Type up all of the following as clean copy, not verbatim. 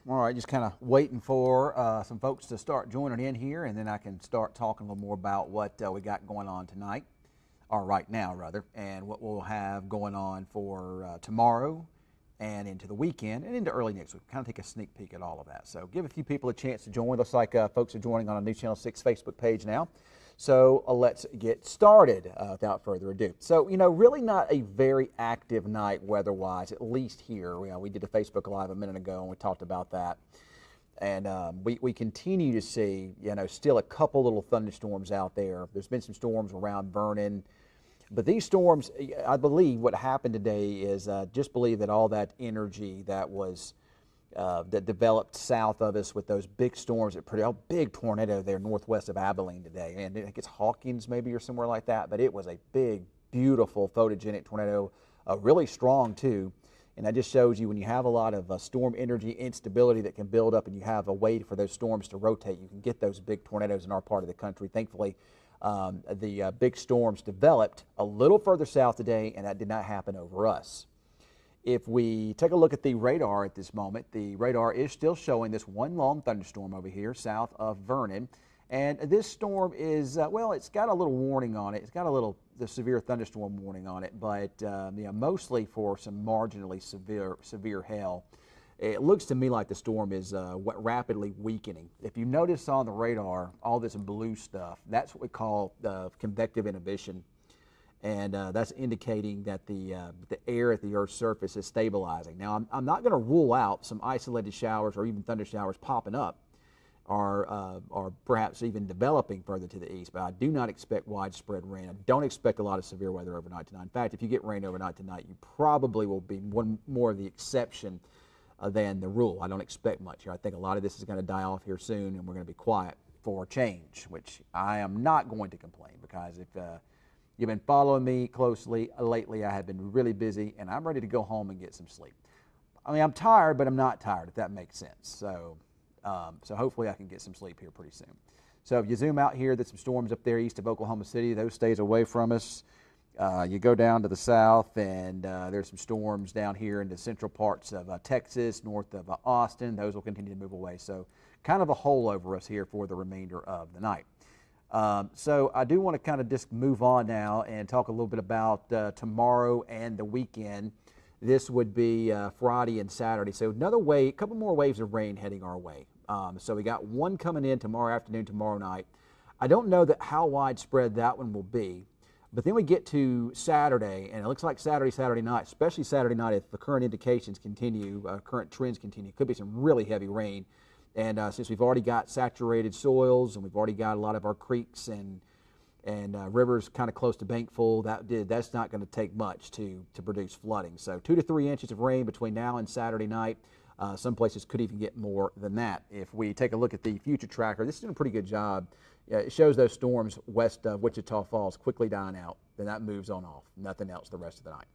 All right, just kind of waiting for some folks to start joining in here, and then I can start talking a little more about what we got going on tonight, or right now rather, and what we'll have going on for tomorrow and into the weekend and into early next week. Kind of take a sneak peek at all of that. So give a few people a chance to join. Looks like folks are joining on a News Channel 6 Facebook page now. So let's get started without further ado. So, really not a very active night weather-wise, at least here. We did a Facebook Live a minute ago, and we talked about that. And we continue to see, still a couple little thunderstorms out there. There's been some storms around Vernon. But these storms, I believe what happened today is just believe that all that energy that was that developed south of us with those big storms, a big tornado there northwest of Abilene today. And I think it's Hawkins maybe or somewhere like that. But it was a big, beautiful photogenic tornado, really strong too. And that just shows you when you have a lot of storm energy instability that can build up and you have a way for those storms to rotate, you can get those big tornadoes in our part of the country. Thankfully, the big storms developed a little further south today, and that did not happen over us. If we take a look at the radar at this moment, the radar is still showing this one long thunderstorm over here south of Vernon. And this storm is, it's got a little warning on it. It's got the severe thunderstorm warning on it, but mostly for some marginally severe hail. It looks to me like the storm is rapidly weakening. If you notice on the radar, all this blue stuff, that's what we call convective inhibition. And that's indicating that the air at the Earth's surface is stabilizing. Now, I'm not going to rule out some isolated showers or even thunder showers popping up or perhaps even developing further to the east, but I do not expect widespread rain. I don't expect a lot of severe weather overnight tonight. In fact, if you get rain overnight tonight, you probably will be one more of the exception than the rule. I don't expect much here. I think a lot of this is going to die off here soon, and we're going to be quiet for a change, which I am not going to complain because if you've been following me closely lately, I have been really busy, and I'm ready to go home and get some sleep. I mean, I'm tired, but I'm not tired, if that makes sense. So hopefully I can get some sleep here pretty soon. So if you zoom out here, there's some storms up there east of Oklahoma City. Those stays away from us. You go down to the south, and there's some storms down here in the central parts of Texas, north of Austin. Those will continue to move away. So kind of a hole over us here for the remainder of the night. So I do want to kind of just move on now and talk a little bit about tomorrow and the weekend. This would be Friday and Saturday. So a couple more waves of rain heading our way. So we got one coming in tomorrow afternoon, tomorrow night. I don't know how widespread that one will be. But then we get to Saturday, and it looks like Saturday night, especially Saturday night, if the current indications continue, current trends continue, could be some really heavy rain. And since we've already got saturated soils and we've already got a lot of our creeks and rivers kind of close to bank full, that's not going to take much to produce flooding. So 2 to 3 inches of rain between now and Saturday night. Some places could even get more than that. If we take a look at the future tracker, this is doing a pretty good job. It shows those storms west of Wichita Falls quickly dying out. Then that moves on off. Nothing else the rest of the night.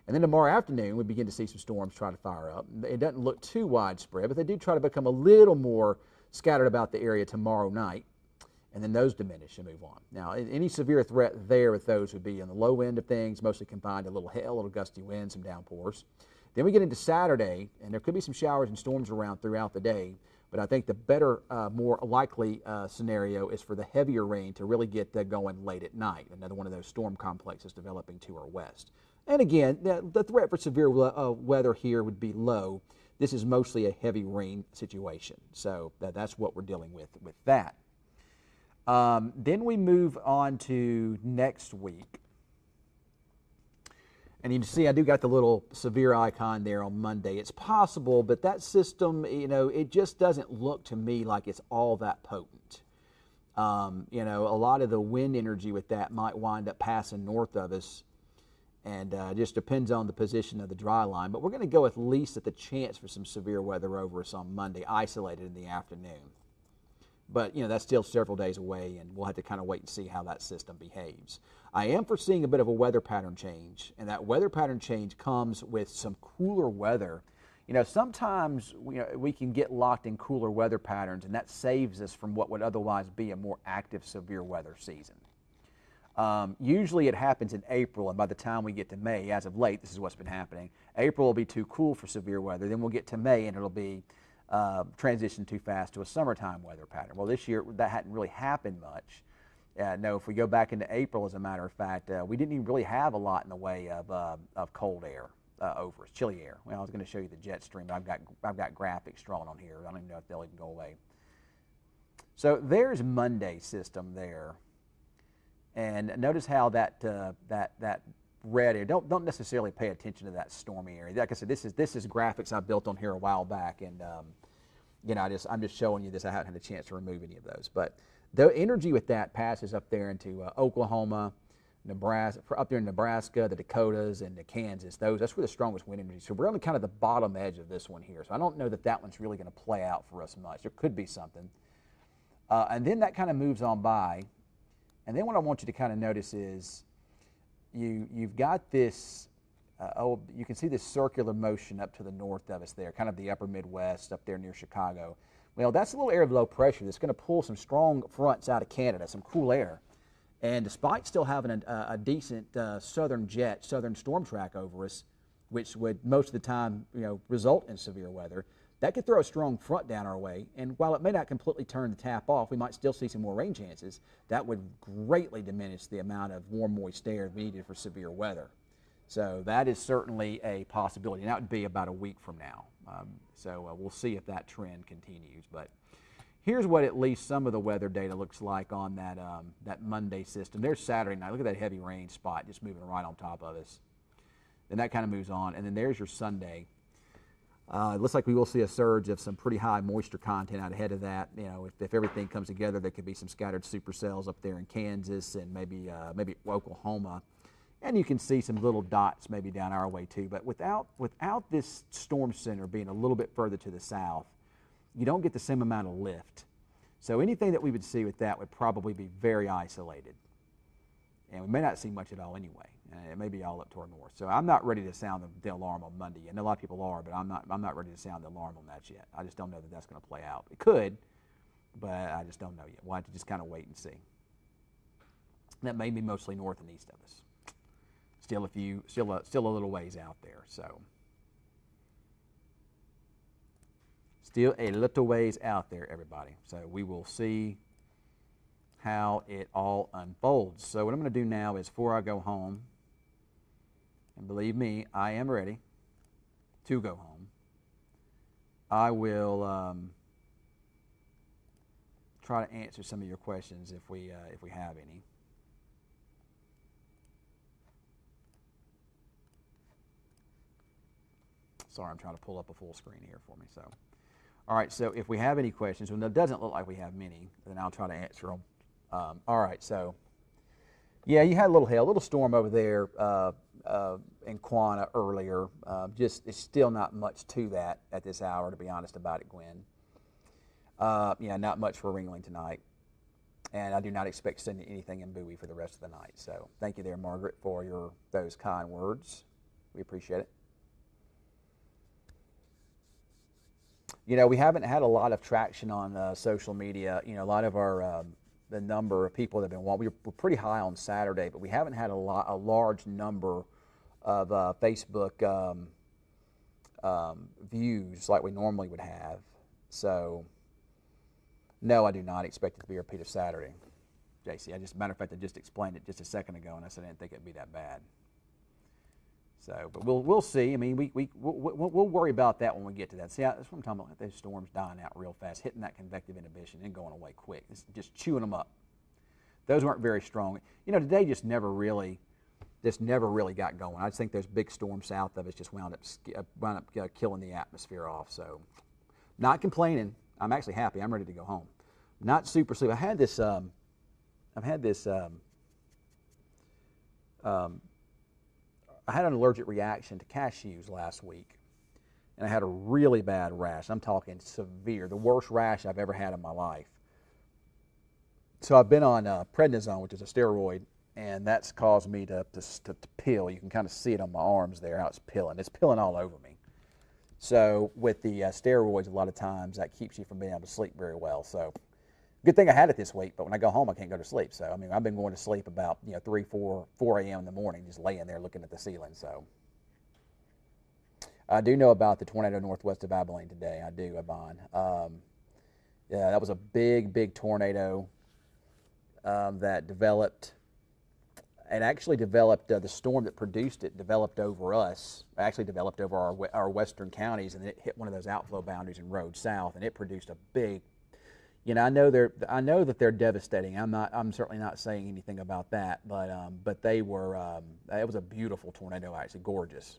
And then tomorrow afternoon, we begin to see some storms try to fire up. It doesn't look too widespread, but they do try to become a little more scattered about the area tomorrow night. And then those diminish and move on. Now, any severe threat there with those would be on the low end of things, mostly confined to a little hail, a little gusty wind, some downpours. Then we get into Saturday, and there could be some showers and storms around throughout the day. But I think the better, more likely scenario is for the heavier rain to really get going late at night. Another one of those storm complexes developing to our west. And again, the threat for severe weather here would be low. This is mostly a heavy rain situation. So that's what we're dealing with that. Then we move on to next week. And you can see I do got the little severe icon there on Monday. It's possible, but that system, it just doesn't look to me like it's all that potent. A lot of the wind energy with that might wind up passing north of us, and just depends on the position of the dry line. But we're going to go at least at the chance for some severe weather over us on Monday, isolated in the afternoon. But, that's still several days away, and we'll have to kind of wait and see how that system behaves. I am foreseeing a bit of a weather pattern change, and that weather pattern change comes with some cooler weather. Sometimes we can get locked in cooler weather patterns, and that saves us from what would otherwise be a more active severe weather season. Usually it happens in April, and by the time we get to May, as of late, this is what's been happening. April will be too cool for severe weather. Then we'll get to May, and it'll be transition too fast to a summertime weather pattern. Well, this year that hadn't really happened much. No, if we go back into April, as a matter of fact, we didn't even really have a lot in the way of cold air over us, chilly air. Well, I was going to show you the jet stream. I've got graphics drawn on here. I don't even know if they'll even go away. So there's Monday's system there, and notice how that red area. Don't necessarily pay attention to that stormy area. Like I said, this is graphics I built on here a while back, and you know, I'm just showing you this. I haven't had a chance to remove any of those, but the energy with that passes up there into Oklahoma, Nebraska, up there in Nebraska, the Dakotas, and the Kansas. That's where the strongest wind energy. So we're on kind of the bottom edge of this one here. So I don't know that one's really going to play out for us much. There could be something. And then that kind of moves on by. And then what I want you to kind of notice is you've got this, you can see this circular motion up to the north of us there, kind of the upper Midwest up there near Chicago. Well, that's a little area of low pressure that's going to pull some strong fronts out of Canada, some cool air. And despite still having a decent southern storm track over us, which would most of the time, you know, result in severe weather, that could throw a strong front down our way. And while it may not completely turn the tap off, we might still see some more rain chances. That would greatly diminish the amount of warm, moist air needed for severe weather. So that is certainly a possibility. And that would be about a week from now. So we'll see if that trend continues. But here's what at least some of the weather data looks like on that Monday system. There's Saturday night. Look at that heavy rain spot just moving right on top of us. Then that kind of moves on. And then there's your Sunday. It looks like we will see a surge of some pretty high moisture content out ahead of that. You know, if everything comes together, there could be some scattered supercells up there in Kansas and maybe Oklahoma. And you can see some little dots maybe down our way too. But without this storm center being a little bit further to the south, you don't get the same amount of lift. So anything that we would see with that would probably be very isolated. And we may not see much at all anyway. It may be all up toward north. So I'm not ready to sound the alarm on Monday. And a lot of people are, but I'm not ready to sound the alarm on that yet. I just don't know that that's going to play out. It could, but I just don't know yet. We'll have to just kind of wait and see. That may be mostly north and east of us. Still a little ways out there. So still a little ways out there, everybody. So we will see how it all unfolds. So what I'm going to do now is, before I go home, and believe me, I am ready to go home, I will try to answer some of your questions if we have any. Sorry, I'm trying to pull up a full screen here for me. So, all right, so if we have any questions, and it doesn't look like we have many, then I'll try to answer them. All right, so yeah, you had a little storm over there in Quanah earlier. Just it's still not much to that at this hour, to be honest about it, Gwen. Yeah, not much for Ringling tonight, and I do not expect to send anything in Bowie for the rest of the night. So thank you there, Margaret, for those kind words. We appreciate it. You know, we haven't had a lot of traction on social media. You know, a lot of our the number of people that have been watching, we were pretty high on Saturday, but we haven't had a large number of Facebook views like we normally would have. So, no, I do not expect it to be a repeat of Saturday, JC. Matter of fact, I just explained it just a second ago, and I said I didn't think it'd be that bad. So, but we'll see. I mean, we'll worry about that when we get to that. See, that's what I'm talking about. Those storms dying out real fast, hitting that convective inhibition and going away quick. It's just chewing them up. Those weren't very strong. You know, today just never really got going. I just think those big storms south of us just wound up killing the atmosphere off. So, not complaining. I'm actually happy. I'm ready to go home. Not super sleep. I had this. I had an allergic reaction to cashews last week, and I had a really bad rash. I'm talking severe, the worst rash I've ever had in my life. So I've been on prednisone, which is a steroid, and that's caused me to pill. You can kind of see it on my arms there, how it's pilling. It's pilling all over me. So with the steroids, a lot of times that keeps you from being able to sleep very well. So good thing I had it this week, but when I go home, I can't go to sleep. So, I mean, I've been going to sleep about 3, 4 a.m. in the morning, just laying there looking at the ceiling. So, I do know about the tornado northwest of Abilene today. I do, Yvonne. Yeah, that was a big, big tornado that developed, and actually developed, the storm that produced it developed over us, actually developed over our western counties, and it hit one of those outflow boundaries and rode south, and it produced a big, I know that they're devastating. I'm certainly not saying anything about that, but they were, it was a beautiful tornado, actually, gorgeous.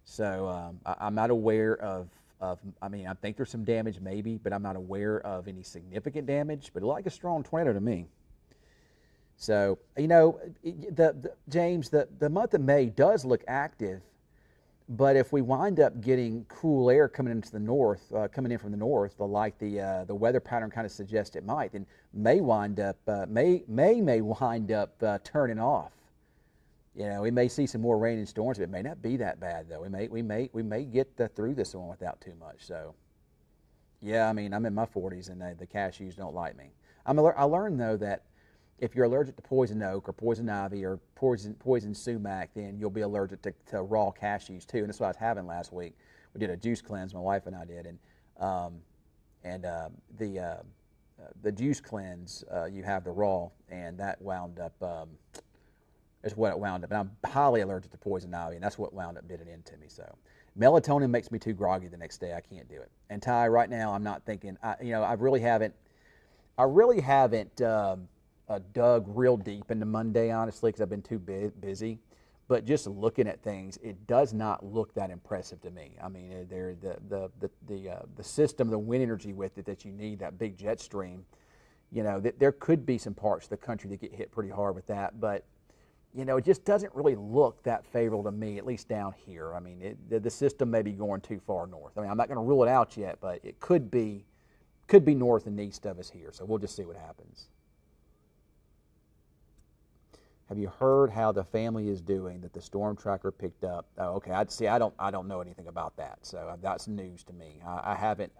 So I'm not aware of, I mean, I think there's some damage maybe, but I'm not aware of any significant damage, but like a strong tornado to me. So, James, the month of May does look active, but if we wind up getting cool air coming into the north, coming in from the north, like the weather pattern kind of suggests it might, then may wind up, may wind up turning off. We may see some more rain and storms, but it may not be that bad though. We may get through this one without too much. So, yeah, I mean, I'm in my 40s and the cashews don't like me. I learned though that if you're allergic to poison oak or poison ivy or poison sumac, then you'll be allergic to raw cashews too. And that's what I was having last week. We did a juice cleanse, my wife and I did, and the juice cleanse, you have the raw, and that wound up. Is what it wound up. And I'm highly allergic to poison ivy, and that's what wound up did it into me. So melatonin makes me too groggy the next day. I can't do it. And Ty, right now I'm not thinking. I really haven't dug real deep into Monday, honestly, because I've been too busy. But just looking at things, it does not look that impressive to me. I mean, the system, the wind energy with it that you need, that big jet stream. There could be some parts of the country that get hit pretty hard with that, but it just doesn't really look that favorable to me, at least down here. I mean, the system may be going too far north. I mean, I'm not going to rule it out yet, but it could be north and east of us here. So we'll just see what happens. Have you heard how the family is doing that the storm tracker picked up? Oh, okay. I don't know anything about that. So that's news to me. I haven't.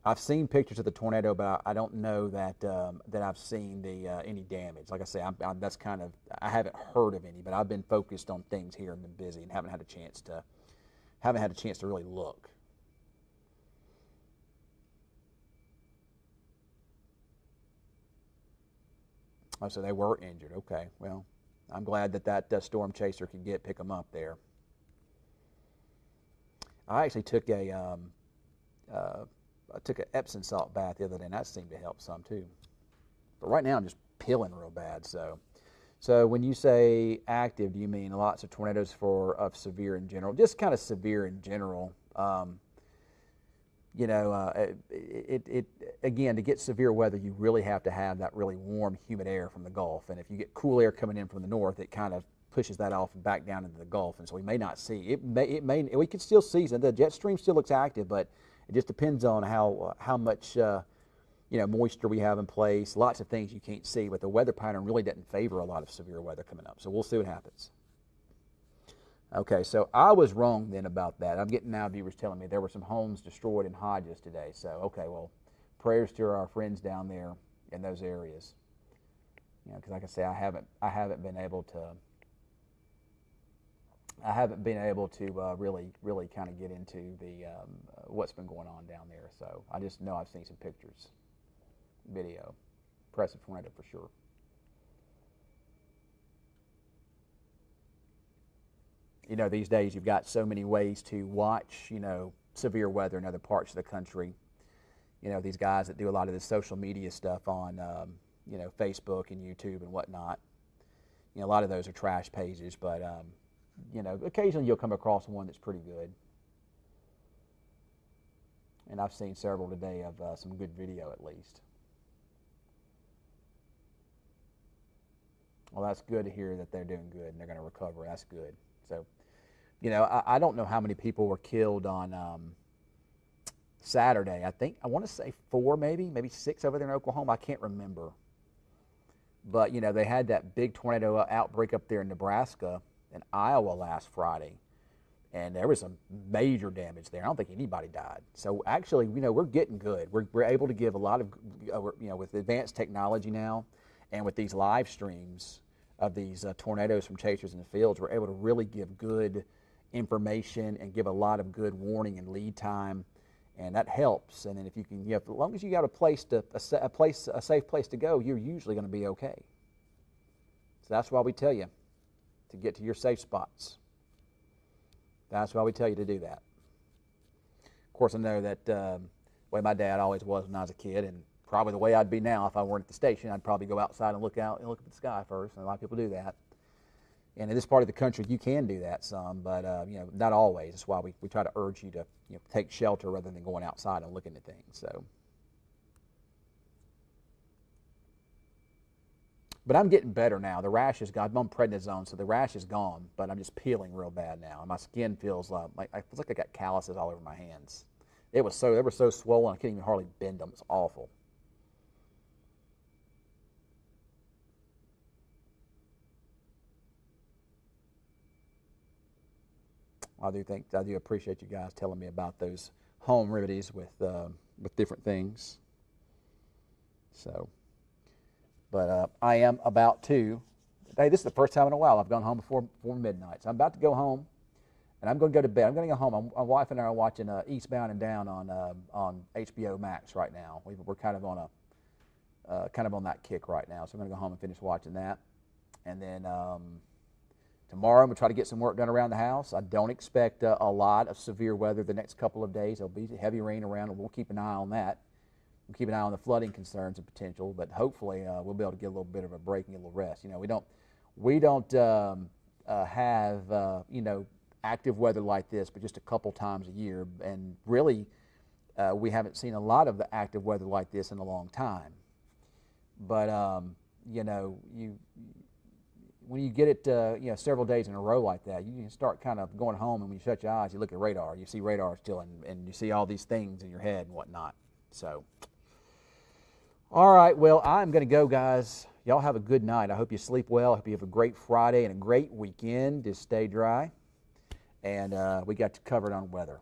I've seen pictures of the tornado, but I don't know that I've seen any damage. Like I say, I haven't heard of any, but I've been focused on things here and been busy and haven't had a chance to really look. Oh, so they were injured. Okay, well, I'm glad that storm chaser could pick them up there. I actually took I took an Epsom salt bath the other day, and that seemed to help some too. But right now I'm just peeling real bad. So when you say active, do you mean lots of tornadoes of severe in general? Just kind of severe in general. Again, to get severe weather, you really have to have that really warm, humid air from the Gulf. And if you get cool air coming in from the north, it kind of pushes that off and back down into the Gulf. And so we may not see it. We could still see the jet stream still looks active, but it just depends on how much moisture we have in place. Lots of things you can't see, but the weather pattern really doesn't favor a lot of severe weather coming up. So we'll see what happens. Okay, so I was wrong then about that. I'm getting now viewers telling me there were some homes destroyed in Hodges today. So okay, well, prayers to our friends down there in those areas. Because like I say, I haven't been able to. Really kind of get into the what's been going on down there. So I just know I've seen some pictures, video, impressive tornado for sure. These days you've got so many ways to watch, severe weather in other parts of the country. These guys that do a lot of this social media stuff on, Facebook and YouTube and whatnot. A lot of those are trash pages, but occasionally you'll come across one that's pretty good. And I've seen several today of some good video at least. Well, that's good to hear that they're doing good and they're going to recover. That's good. So, I don't know how many people were killed on Saturday. I want to say 4 maybe 6 over there in Oklahoma. I can't remember. But, they had that big tornado outbreak up there in Nebraska and Iowa last Friday. And there was some major damage there. I don't think anybody died. So actually, we're getting good. We're able to give a lot of, with advanced technology now and with these live streams of these tornadoes from chasers in the fields, we're able to really give good information and give a lot of good warning and lead time, and that helps. And then if you can, as long as you got a safe place to go, you're usually going to be okay. So that's why we tell you to get to your safe spots. That's why we tell you to do that. Of course, I know that the way my dad always was when I was a kid, and probably the way I'd be now if I weren't at the station, I'd probably go outside and look out and look at the sky first. And a lot of people do that. And in this part of the country, you can do that some, but not always. That's why we try to urge you to take shelter rather than going outside and looking at things. So, but I'm getting better now. The rash is gone. I'm on prednisone, so the rash is gone. But I'm just peeling real bad now, and my skin feels like I got calluses all over my hands. They were so swollen I couldn't even hardly bend them. It's awful. I do appreciate you guys telling me about those home remedies with different things. So, but I am about to. Hey, this is the first time in a while I've gone home before midnight. So I'm about to go home, and I'm going to go to bed. I'm going to go home. My wife and I are watching Eastbound and Down on HBO Max right now. We're kind of on that kick right now. So I'm going to go home and finish watching that, and then. Tomorrow, I'm going to try to get some work done around the house. I don't expect a lot of severe weather the next couple of days. There'll be heavy rain around, and we'll keep an eye on that. We'll keep an eye on the flooding concerns and potential, but hopefully we'll be able to get a little bit of a break and get a little rest. We don't have active weather like this, but just a couple times a year, and really we haven't seen a lot of the active weather like this in a long time. But when you get it, several days in a row like that, you can start kind of going home, and when you shut your eyes, you look at radar. You see radar still, and you see all these things in your head and whatnot. So, all right, well, I'm going to go, guys. Y'all have a good night. I hope you sleep well. I hope you have a great Friday and a great weekend. Just stay dry. And we got you covered on weather.